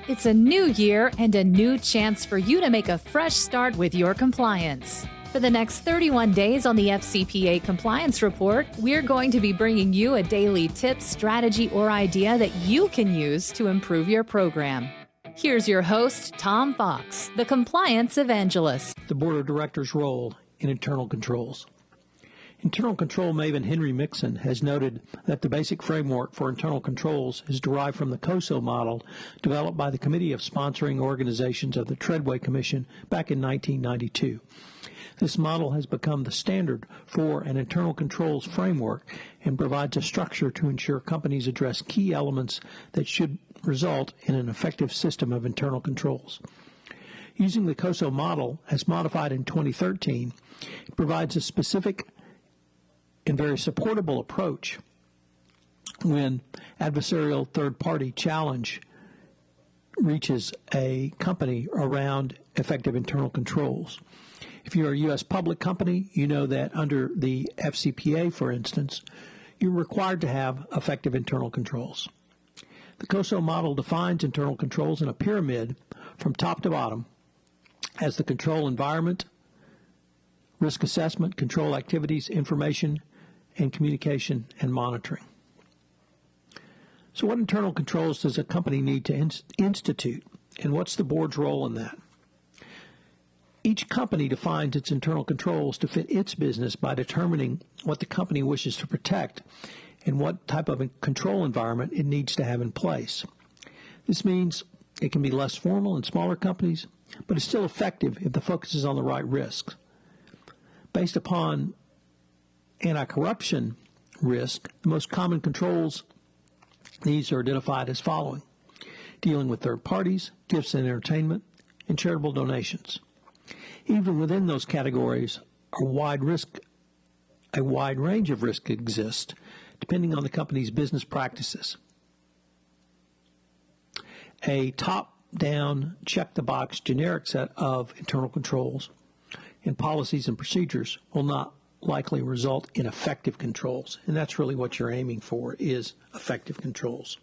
It's a new year and a new chance for you to make a fresh start with your compliance. For the next 31 days on the FCPA Compliance Report, we're going to be bringing you a daily tip, strategy, or idea that you can use to improve your program. Here's your host, Tom Fox, the Compliance Evangelist. The Board of Directors' role in internal controls. Internal control maven Henry Mixon has noted that the basic framework for internal controls is derived from the COSO model developed by the Committee of Sponsoring Organizations of the Treadway Commission back in 1992. This model has become the standard for an internal controls framework and provides a structure to ensure companies address key elements that should result in an effective system of internal controls. Using the COSO model, as modified in 2013, it provides a specific and very supportable approach when adversarial third-party challenge reaches a company around effective internal controls. If you're a U.S. public company, you know that under the FCPA, for instance, you're required to have effective internal controls. The COSO model defines internal controls in a pyramid from top to bottom as the control environment, risk assessment, control activities, information, and communication and monitoring. So what internal controls does a company need to institute, and what's the board's role in that? Each company defines its internal controls to fit its business by determining what the company wishes to protect and what type of control environment it needs to have in place. This means it can be less formal in smaller companies, but it's still effective if the focus is on the right risks. Based upon anti-corruption risk, the most common controls needs are identified as following: dealing with third parties, gifts and entertainment, and charitable donations. Even within those categories, a wide range of risk exists depending on the company's business practices. A top-down, check-the-box generic set of internal controls and policies and procedures will not likely result in effective controls, and that's really what you're aiming for, is effective controls.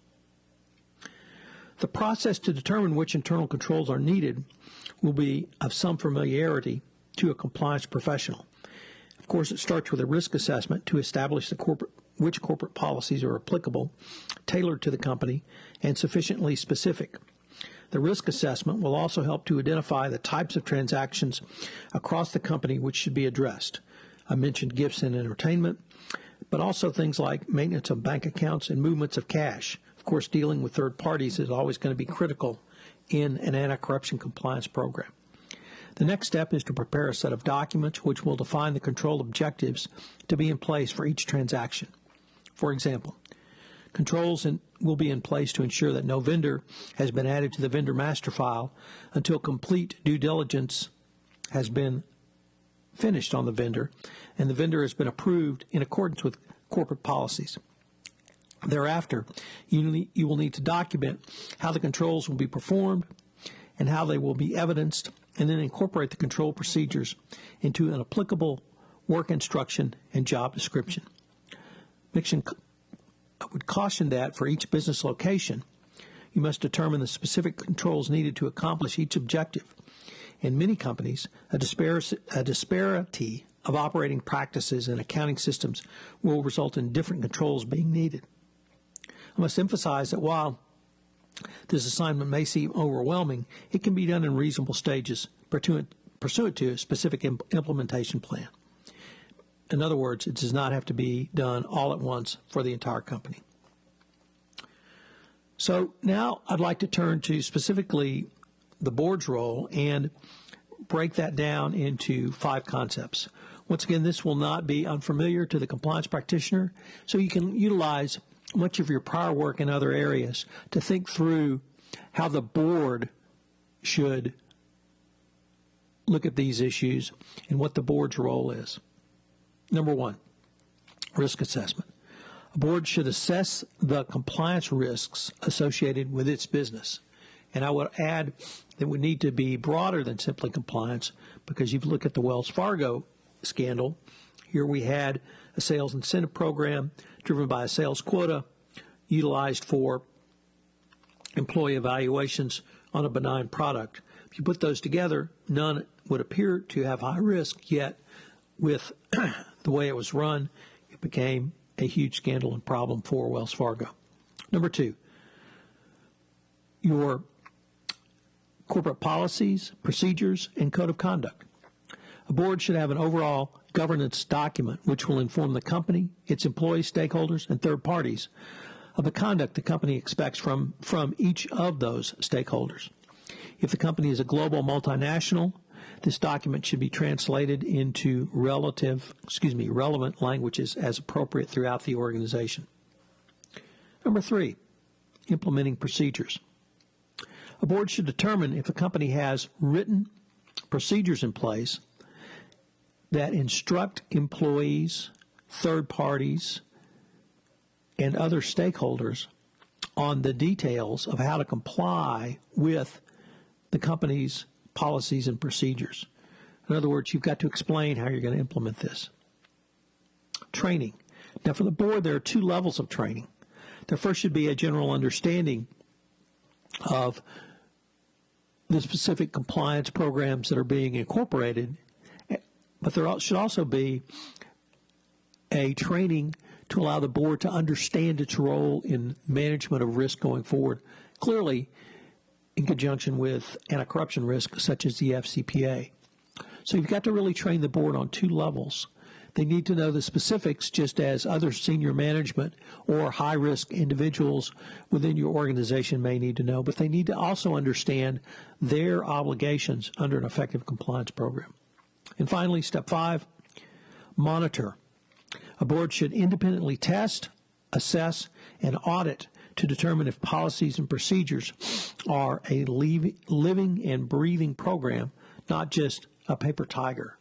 The process to determine which internal controls are needed will be of some familiarity to a compliance professional. Of course, it starts with a risk assessment to establish which corporate policies are applicable, tailored to the company, and sufficiently specific. The risk assessment will also help to identify the types of transactions across the company which should be addressed. I mentioned gifts and entertainment, but also things like maintenance of bank accounts and movements of cash. Of course, dealing with third parties is always going to be critical in an anti-corruption compliance program. The next step is to prepare a set of documents which will define the control objectives to be in place for each transaction. For example, controls will be in place to ensure that no vendor has been added to the vendor master file until complete due diligence has been finished on the vendor, and the vendor has been approved in accordance with corporate policies. Thereafter, you will need to document how the controls will be performed and how they will be evidenced, and then incorporate the control procedures into an applicable work instruction and job description. I would caution that for each business location, you must determine the specific controls needed to accomplish each objective. In many companies, a disparity of operating practices and accounting systems will result in different controls being needed. I must emphasize that while this assignment may seem overwhelming, it can be done in reasonable stages pursuant to a specific implementation plan. In other words, it does not have to be done all at once for the entire company. So now I'd like to turn to specifically the board's role and break that down into 5 concepts. Once again, this will not be unfamiliar to the compliance practitioner, so you can utilize much of your prior work in other areas to think through how the board should look at these issues and what the board's role is. Number 1, risk assessment. A board should assess the compliance risks associated with its business. And I would add that we need to be broader than simply compliance, because you look at the Wells Fargo scandal. Here we had a sales incentive program driven by a sales quota utilized for employee evaluations on a benign product. If you put those together, none would appear to have high risk, yet with the way it was run, it became a huge scandal and problem for Wells Fargo. Number 2, your corporate policies, procedures, and code of conduct. A board should have an overall governance document which will inform the company, its employees, stakeholders, and third parties of the conduct the company expects from each of those stakeholders. If the company is a global multinational, this document should be translated into relevant languages as appropriate throughout the organization. Number 3, implementing procedures. A board should determine if a company has written procedures in place that instruct employees, third parties, and other stakeholders on the details of how to comply with the company's policies and procedures. In other words, you've got to explain how you're going to implement this. Training. Now, for the board, there are 2 levels of training. There first should be a general understanding of the specific compliance programs that are being incorporated, but there should also be a training to allow the board to understand its role in management of risk going forward, clearly in conjunction with anti-corruption risk such as the FCPA. So you've got to really train the board on 2 levels. They need to know the specifics just as other senior management or high-risk individuals within your organization may need to know, but they need to also understand their obligations under an effective compliance program. And finally, step 5, monitor. A board should independently test, assess, and audit to determine if policies and procedures are a living and breathing program, not just a paper tiger.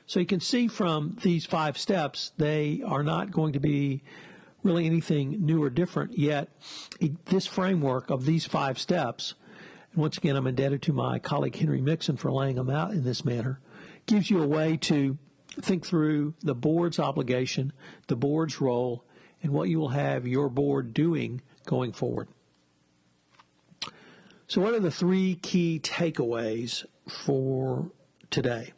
So you can see from these 5 steps, they are not going to be really anything new or different, yet this framework of these 5 steps, and once again I'm indebted to my colleague Henry Mixon for laying them out in this manner, gives you a way to think through the board's obligation, the board's role, and what you will have your board doing going forward. So what are the 3 key takeaways for today?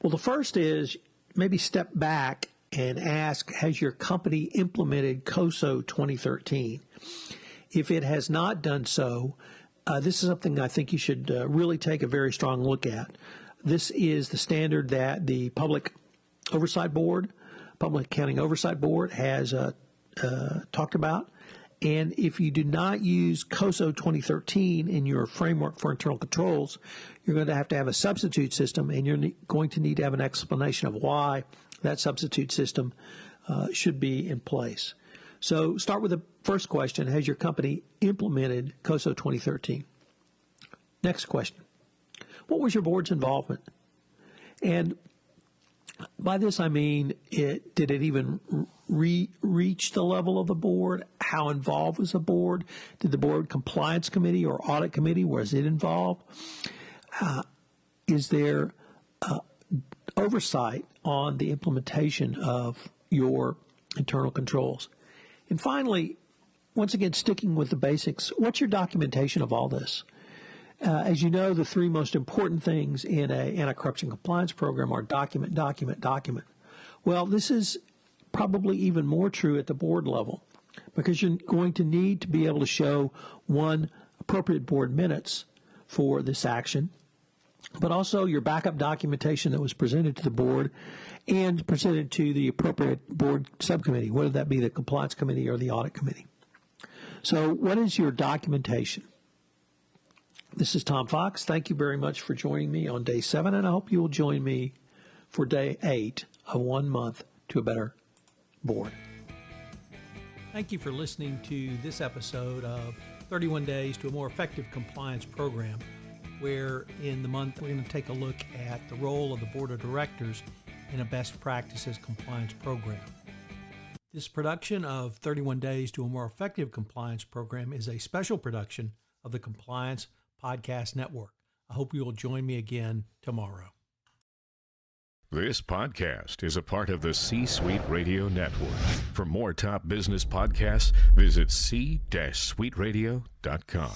Well, the first is maybe step back and ask, has your company implemented COSO 2013? If it has not done so, this is something I think you should really take a very strong look at. This is the standard that the Public Oversight Board, Public Accounting Oversight Board has talked about. And if you do not use COSO 2013 in your framework for internal controls, you're going to have a substitute system, and you're going to need to have an explanation of why that substitute system should be in place. So start with the first question, has your company implemented COSO 2013? Next question, what was your board's involvement? And by this I mean, did it even reach the level of the board? How involved was the board? Did the board compliance committee or audit committee, was it involved? Is there oversight on the implementation of your internal controls? And finally, once again, sticking with the basics, what's your documentation of all this? As you know, the 3 most important things in an anti-corruption compliance program are document, document, document. Well, this is probably even more true at the board level, because you're going to need to be able to show, 1, appropriate board minutes for this action, but also your backup documentation that was presented to the board and presented to the appropriate board subcommittee, whether that be the compliance committee or the audit committee. So what is your documentation? This is Tom Fox. Thank you very much for joining me on day 7, and I hope you will join me for day 8 of 1 month to a better board. Thank you for listening to this episode of 31 Days to a More Effective Compliance Program, where in the month we're going to take a look at the role of the Board of Directors in a best practices compliance program. This production of 31 Days to a More Effective Compliance Program is a special production of the Compliance Podcast Network. I hope you will join me again tomorrow. This podcast is a part of the C-Suite Radio Network. For more top business podcasts, visit c-suiteradio.com.